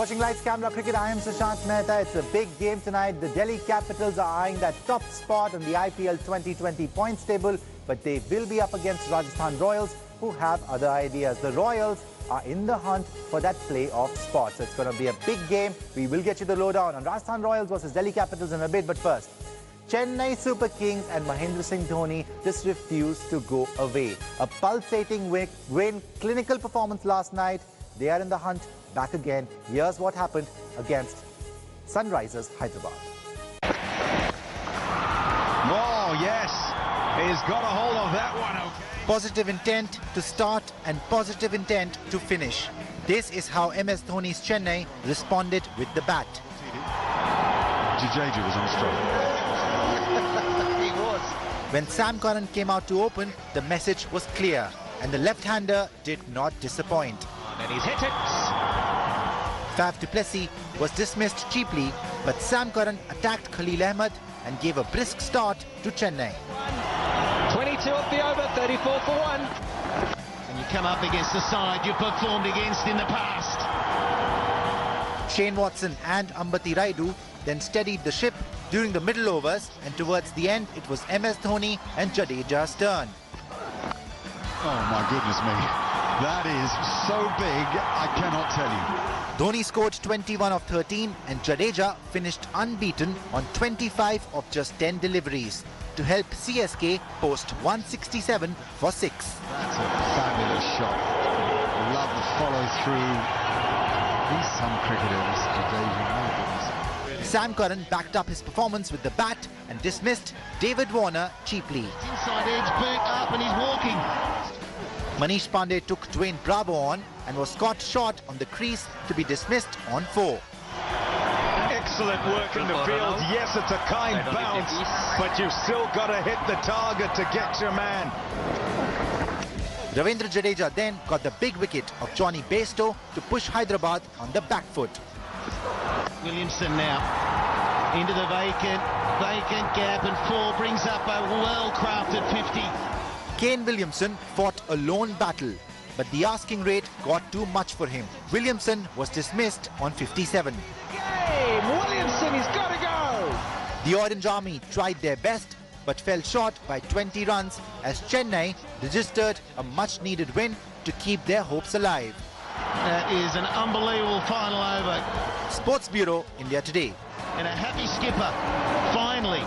Watching Lights Camera Cricket, I am Sushant Mehta. It's a big game tonight. The Delhi Capitals are eyeing that top spot on the IPL 2020 points table, but they will be up against Rajasthan Royals, who have other ideas. The Royals are in the hunt for that playoff spot. So it's going to be a big game. We will get you the lowdown on Rajasthan Royals versus Delhi Capitals in a bit. But first, Chennai Super Kings and Mahendra Singh Dhoni just refuse to go away. A pulsating win, clinical performance last night. They are in the hunt. Back again. Here's what happened against Sunrisers Hyderabad. Oh, yes. He's got a hold of that one. Okay. Positive intent to start and positive intent to finish. This is how MS Dhoni's Chennai responded with the bat. Jadeja was on strike. He was. When Sam Curran came out to open, the message was clear, and the left-hander did not disappoint. And he's hit it. Faf du Plessis was dismissed cheaply, but Sam Curran attacked Khalil Ahmed and gave a brisk start to Chennai. 22 up the over, 34 for 1. And you come up against the side you've performed against in the past. Shane Watson and Ambati Rayudu then steadied the ship during the middle overs, and towards the end it was MS Dhoni and Jadeja's turn. Oh, my goodness me. That is so big, I cannot tell you. Dhoni scored 21 of 13 and Jadeja finished unbeaten on 25 of just 10 deliveries to help CSK post 167 for 6. That's a fabulous shot. Love the follow through. He's some cricketer, this Jadeja. My goodness. Sam Curran backed up his performance with the bat and dismissed David Warner cheaply. Inside edge, boot up and he's walking. Manish Pandey took Dwayne Bravo on and was caught short on the crease to be dismissed on 4. Excellent work in the field. Yes, it's a kind bounce, but you've still got to hit the target to get your man. Ravindra Jadeja then got the big wicket of Johnny Bairstow to push Hyderabad on the back foot. Williamson now into the vacant gap, and 4 brings up a well-crafted 50. Kane Williamson fought a lone battle, but the asking rate got too much for him. Williamson was dismissed on 57. Game! Williamson, he's got to go! The Orange Army tried their best, but fell short by 20 runs as Chennai registered a much-needed win to keep their hopes alive. That is an unbelievable final over. Sports Bureau, India Today. And a happy skipper, finally.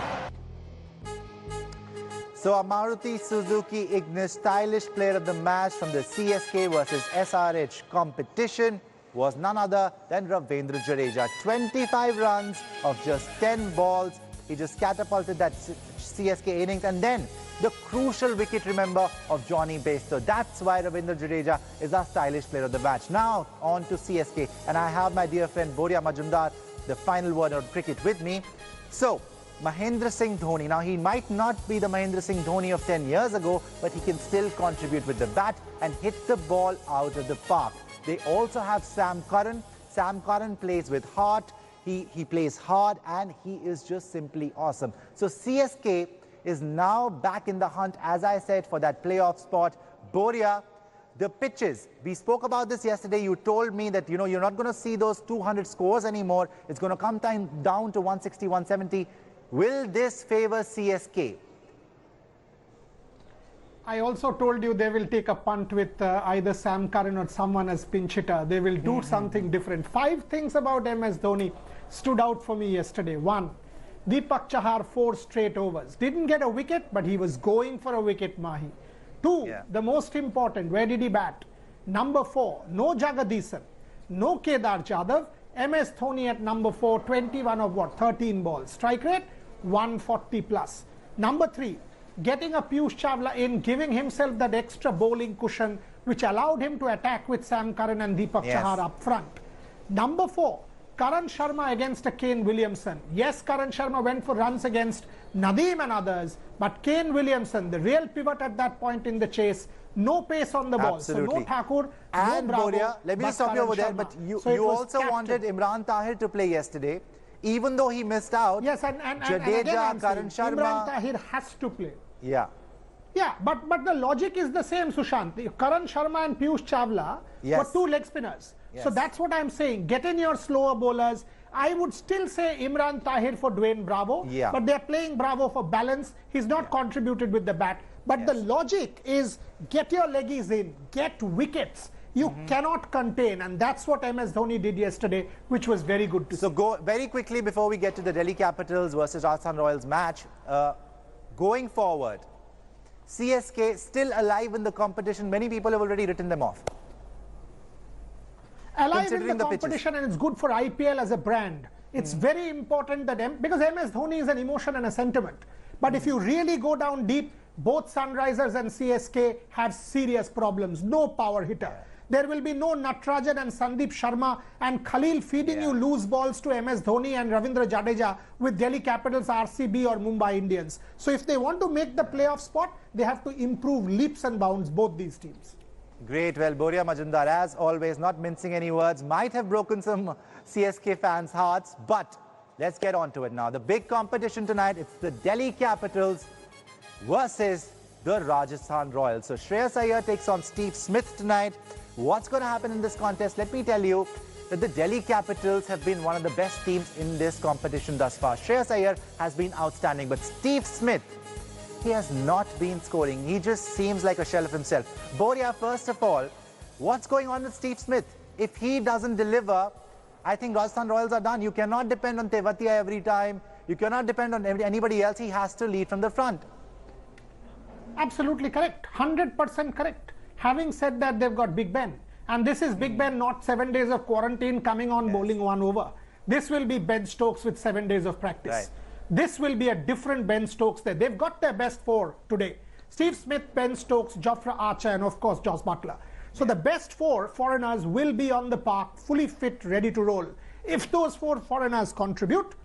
So a Maruti Suzuki Ignis stylish player of the match from the CSK versus SRH competition was none other than Ravindra Jadeja. 25 runs of just 10 balls. He just catapulted that CSK innings, and then the crucial wicket, remember, of Johnny Bairstow. That's why Ravindra Jadeja is our stylish player of the match. Now on to CSK, and I have my dear friend Boria Majumdar, the final word on cricket, with me. So Mahendra Singh Dhoni. Now, he might not be the Mahendra Singh Dhoni of 10 years ago, but he can still contribute with the bat and hit the ball out of the park. They also have Sam Curran. Sam Curran plays with heart. He plays hard, and he is just simply awesome. So CSK is now back in the hunt, as I said, for that playoff spot. Boria, the pitches. We spoke about this yesterday. You told me that, you know, you're not going to see those 200 scores anymore. It's going to come down to 160, 170. Will this favor CSK? I also told you they will take a punt with either Sam Curran or someone as pinch hitter. They will do something different. 5 things about MS Dhoni stood out for me yesterday. 1, Deepak Chahar 4 straight overs. Didn't get a wicket, but he was going for a wicket, Mahi. 2, the most important, where did he bat? Number 4, no Jagadisan, no Kedar Jadhav. MS Dhoni at number 4, 21 of what? 13 balls. Strike rate, 140 plus. Number 3, getting a Piyush Chawla in, giving himself that extra bowling cushion, which allowed him to attack with Sam Curran and Deepak Chahar up front. Number 4, Karan Sharma against a Kane Williamson. Yes, Karan Sharma went for runs against Nadeem and others, but Kane Williamson, the real pivot at that point in the chase, no pace on the ball. Absolutely. So no Thakur, and no Bravo. Boria, let me stop you over there, but you also wanted Imran Tahir to play yesterday, even though he missed out. Yes, and Jadeja, Karan Sharma. Imran Tahir has to play. Yeah. Yeah, but the logic is the same, Sushant. Karan Sharma and Piyush Chawla were 2 leg spinners. So that's what I'm saying. Get in your slower bowlers. I would still say Imran Tahir for Dwayne Bravo. But they're playing Bravo for balance. He's not contributed with the bat. But the logic is get your leggies in, get wickets. You cannot contain, and that's what MS Dhoni did yesterday, which was very good to see. So go very quickly before we get to the Delhi Capitals versus Rajasthan Royals match. Going forward, CSK still alive in the competition. Many people have already written them off. Alive in the competition, and it's good for IPL as a brand. It's very important that because MS Dhoni is an emotion and a sentiment. But if you really go down deep, both Sunrisers and CSK have serious problems. No power hitter. There will be no Natarajan and Sandeep Sharma and Khalil feeding you loose balls to MS Dhoni and Ravindra Jadeja with Delhi Capitals, RCB or Mumbai Indians. So if they want to make the playoff spot, they have to improve leaps and bounds, both these teams. Great. Well, Boria Majumdar, as always, not mincing any words, might have broken some CSK fans' hearts, but let's get on to it now. The big competition tonight, it's the Delhi Capitals versus the Rajasthan Royals. So Shreyas Iyer takes on Steve Smith tonight. What's going to happen in this contest? Let me tell you that the Delhi Capitals have been one of the best teams in this competition thus far. Shreyas Iyer has been outstanding, but Steve Smith, he has not been scoring. He just seems like a shell of himself. Boria, first of all, what's going on with Steve Smith? If he doesn't deliver, I think Rajasthan Royals are done. You cannot depend on Tewatia every time. You cannot depend on anybody else. He has to lead from the front. Absolutely correct. 100% correct. Having said that, they've got Big Ben. And this is Big Ben, not 7 days of quarantine coming on bowling 1 over. This will be Ben Stokes with 7 days of practice. This will be a different Ben Stokes there. They've got their best 4 today. Steve Smith, Ben Stokes, Jofra Archer, and of course Joss Buttler. So the best 4 foreigners will be on the park, fully fit, ready to roll. If those 4 foreigners contribute,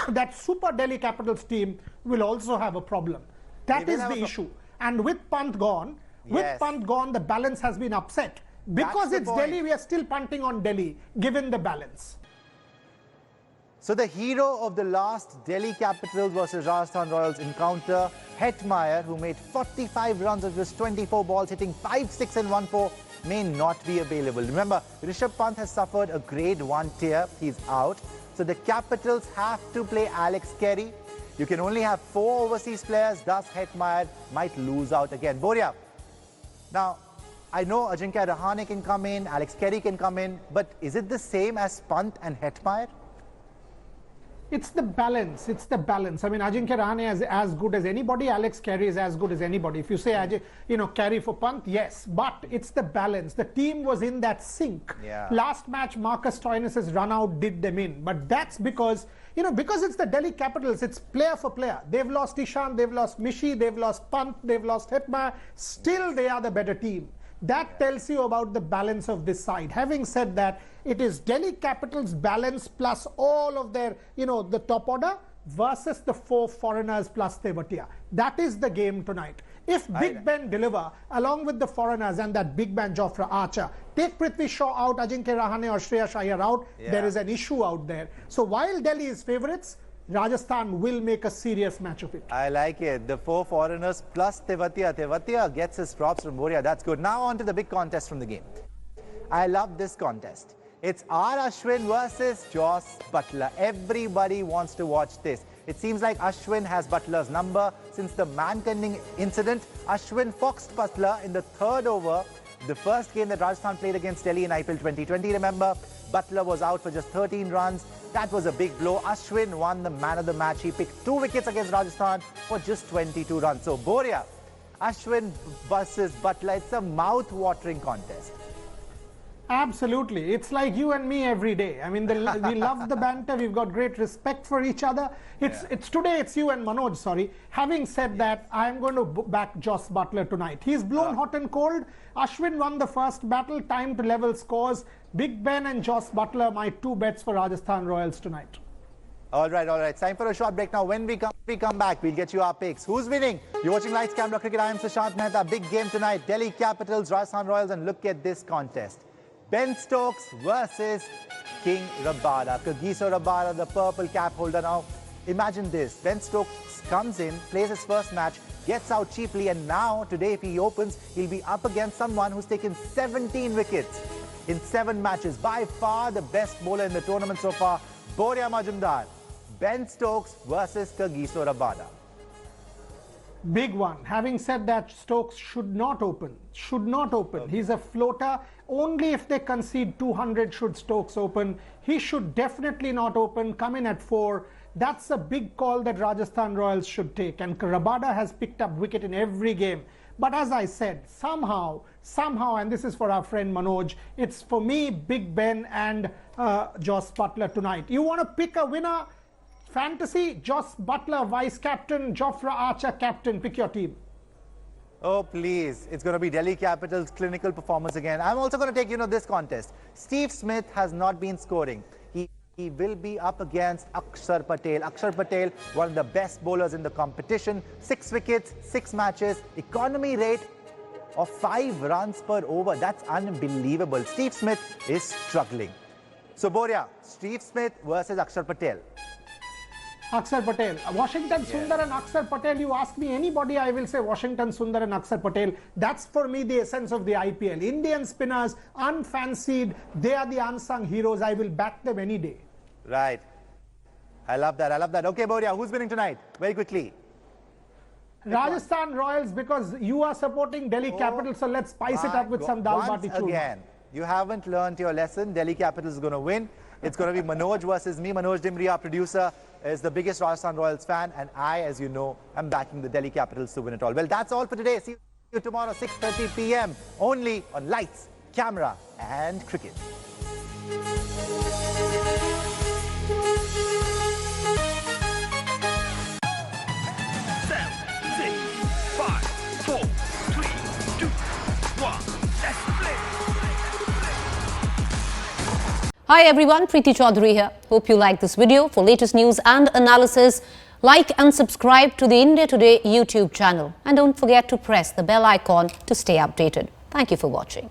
that Super Delhi Capitals team will also have a problem. That is the issue. And with Pant gone, the balance has been upset. Because it's Delhi, we are still punting on Delhi, given the balance. So the hero of the last Delhi Capitals versus Rajasthan Royals encounter, Hetmeyer, who made 45 runs of just 24 balls, hitting 5, 6 and 1-4, may not be available. Remember, Rishabh Pant has suffered a grade 1 tear. He's out. So the Capitals have to play Alex Carey. You can only have 4 overseas players, thus Hetmeyer might lose out again. Boria, now, I know Ajinkya Rahane can come in, Alex Carey can come in, but is it the same as Pant and Hetmeyer? It's the balance. It's the balance. I mean, Ajinkya Rahane is as good as anybody. Alex Carey is as good as anybody. If you say, Carey for Pant, yes. But it's the balance. The team was in that sync. Last match, Marcus Stoinis' run out did them in. But that's because, because it's the Delhi Capitals, it's player for player. They've lost Ishant, they've lost Mishi, they've lost Pant, they've lost Hetmeyer. Still, they are the better team. That tells you about the balance of this side. Having said that, it is Delhi Capitals balance plus all of their, the top order versus the 4 foreigners plus Tewatia. That is the game tonight. If Big Ben deliver, along with the foreigners and that big man Jofra Archer, take Prithvi Shaw out, Ajinkya Rahane or Shreyas Iyer out, there is an issue out there. So while Delhi is favourites, Rajasthan will make a serious match of it. I like it. The 4 foreigners plus Tewatia. Tewatia gets his props from Boria. That's good. Now on to the big contest from the game. I love this contest. It's R. Ashwin versus Joss Buttler. Everybody wants to watch this. It seems like Ashwin has Butler's number. Since the man-tending incident, Ashwin foxed Buttler in the 3rd over. The first game that Rajasthan played against Delhi in IPL 2020, remember? Butler was out for just 13 runs. That was a big blow. Ashwin won the man of the match. He picked 2 wickets against Rajasthan for just 22 runs. So, Boria, Ashwin versus Butler, it's a mouth-watering contest. Absolutely. It's like you and me every day. I mean, we love the banter. We've got great respect for each other. It's today, it's you and Manoj, sorry. Having said that, I'm going to back Joss Buttler tonight. He's blown hot and cold. Ashwin won the first battle. Time to level scores. Big Ben and Joss Buttler, my 2 bets for Rajasthan Royals tonight. All right. It's time for a short break now. When we come back, we'll get you our picks. Who's winning? You're watching Lights Camera Cricket. I am Sushant Mehta. Big game tonight. Delhi Capitals, Rajasthan Royals, and look at this contest. Ben Stokes versus King Rabada. Kagiso Rabada, the purple cap holder. Now, imagine this. Ben Stokes comes in, plays his first match, gets out cheaply, and now, today, if he opens, he'll be up against someone who's taken 17 wickets. in 7 matches. By far the best bowler in the tournament so far, Boria Majumdar. Ben Stokes versus Kagiso Rabada. Big one. Having said that, Stokes should not open. Should not open. Okay. He's a floater. Only if they concede 200 should Stokes open. He should definitely not open. Come in at 4. That's a big call that Rajasthan Royals should take. And Rabada has picked up wicket in every game. But as I said, somehow, and this is for our friend Manoj, it's for me, Big Ben and Joss Butler tonight. You want to pick a winner? Fantasy, Joss Butler, vice-captain, Jofra Archer, captain. Pick your team. Oh, please. It's going to be Delhi Capitals' clinical performance again. I'm also going to take, this contest. Steve Smith has not been scoring. He will be up against Akshar Patel. Akshar Patel, one of the best bowlers in the competition. 6 wickets, 6 matches, economy rate of 5 runs per over. That's unbelievable. Steve Smith is struggling. So, Boria, Steve Smith versus Akshar Patel. Akshar Patel. Washington Sundar and Akshar Patel. You ask me anybody, I will say Washington Sundar and Akshar Patel. That's for me the essence of the IPL. Indian spinners, unfancied. They are the unsung heroes. I will back them any day. Right. I love that. I love that. Okay, Boria, who's winning tonight? Very quickly. Rajasthan Royals, because you are supporting Delhi Capitals, so let's spice it up with some dal bati churma. Again, you haven't learned your lesson. Delhi Capitals is going to win. It's going to be Manoj versus me. Manoj Dimri, our producer, is the biggest Rajasthan Royals fan, and I, as you know, am backing the Delhi Capitals to win it all. Well, that's all for today. See you tomorrow, 6:30 p.m. only on Lights, Camera and Cricket. 5, 4, 3, 2, 1. Let's play. Hi everyone, Preeti Chaudhary here. Hope you like this video. For latest news and analysis, like and subscribe to the India Today YouTube channel. And don't forget to press the bell icon to stay updated. Thank you for watching.